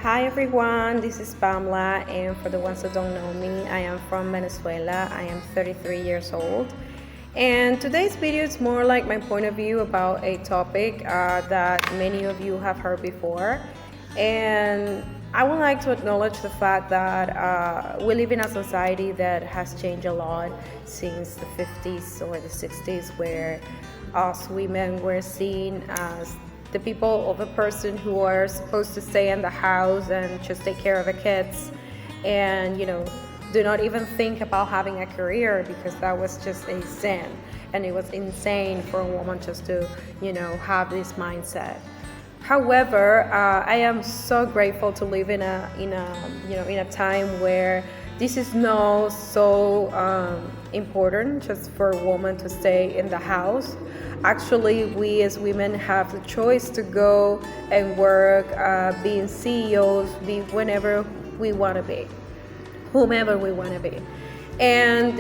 Hi everyone, this is Pamela, and for the ones that don't know me, I am from Venezuela. I am 33 years old, and today's video is more like my point of view about a topic that many of you have heard before. And I would like to acknowledge the fact that we live in a society that has changed a lot since the 50s or the 60s, where us women were seen as the people of a person who are supposed to stay in the house and just take care of the kids, and do not even think about having a career, because that was just a sin, and it was insane for a woman just to have this mindset. However, I am so grateful to live in a time where this is not so important just for a woman to stay in the house. Actually, we as women have the choice to go and work, being CEOs, be whenever we want to be, whomever we want to be. And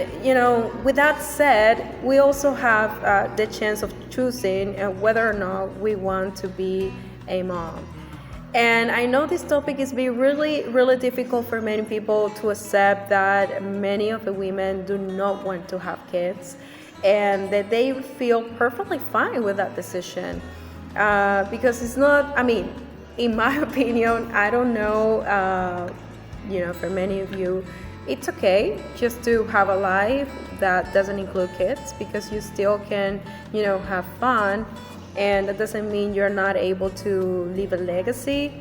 with that said, we also have the chance of choosing whether or not we want to be a mom. And I know this topic is being really, really difficult for many people to accept, that many of the women do not want to have kids, and that they feel perfectly fine with that decision. Because it's not, in my opinion, I don't know, for many of you, it's okay just to have a life that doesn't include kids, because you still can, have fun. And that doesn't mean you're not able to leave a legacy,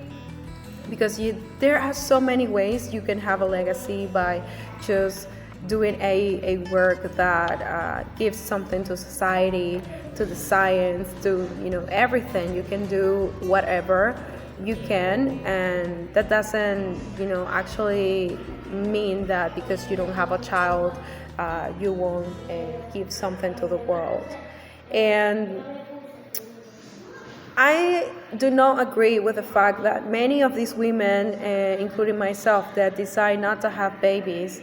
because there are so many ways you can have a legacy by just doing a work that gives something to society, to the science, to everything. You can do whatever you can, and that doesn't actually mean that because you don't have a child you won't give something to the world. And I do not agree with the fact that many of these women, including myself, that decide not to have babies,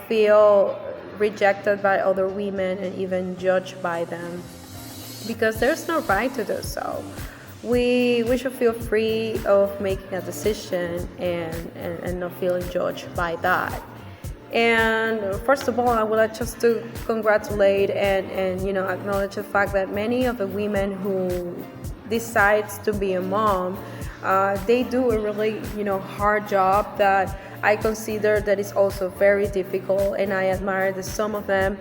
feel rejected by other women and even judged by them, because there's no right to do so. We should feel free of making a decision and not feeling judged by that. And first of all, I would like just to congratulate and acknowledge the fact that many of the women who decides to be a mom, they do a really hard job that I consider that is also very difficult. And I admire that some of them,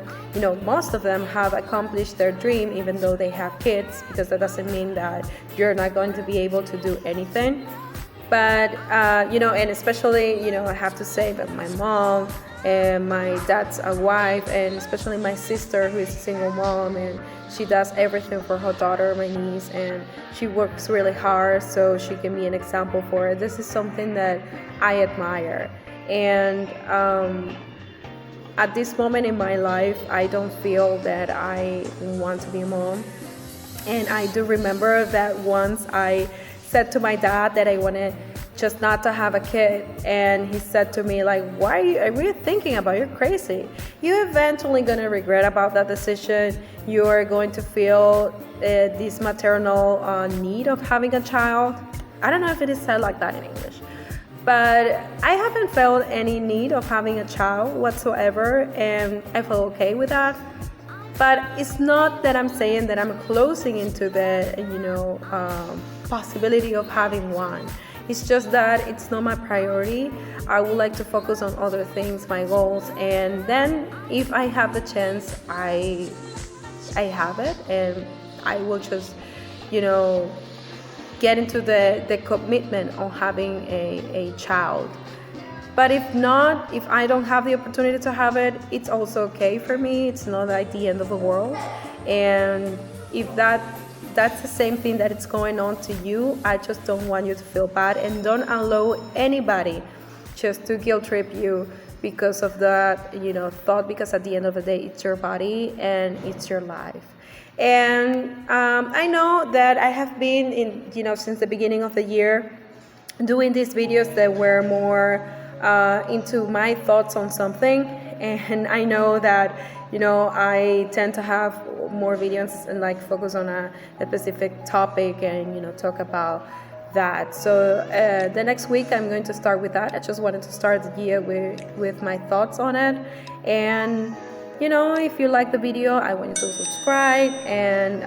most of them have accomplished their dream even though they have kids, because that doesn't mean that you're not going to be able to do anything. But and especially I have to say that my mom and my dad's a wife, and especially my sister, who is a single mom, and she does everything for her daughter, my niece, and she works really hard so she can be an example for it. This is something that I admire. And at this moment in my life, I don't feel that I want to be a mom. And I do remember that once I said to my dad that I wanted just not to have a kid, and he said to me, like, why are you thinking about? You're crazy. You're eventually going to regret about that decision. You're going to feel this maternal need of having a child. I don't know if it is said like that in English, but I haven't felt any need of having a child whatsoever, and I feel okay with that. But it's not that I'm saying that I'm closing into the possibility of having one. It's just that it's not my priority. I would like to focus on other things, my goals, and then if I have the chance, I have it, and I will just get into the commitment of having a child. But if not, if I don't have the opportunity to have it, it's also okay for me. It's not like the end of the world. And if that's the same thing that it's going on to you, I just don't want you to feel bad, and don't allow anybody just to guilt trip you because of that thought, because at the end of the day, it's your body and it's your life. And I know that I have been in since the beginning of the year doing these videos that were more into my thoughts on something, and I know that I tend to have more videos and like focus on a specific topic and talk about that. So the next week I'm going to start with that. I just wanted to start the year with my thoughts on it. And if you like the video, I want you to subscribe. And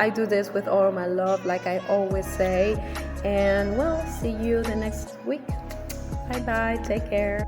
I do this with all my love, like I always say. And we'll see you the next week. Bye bye, take care.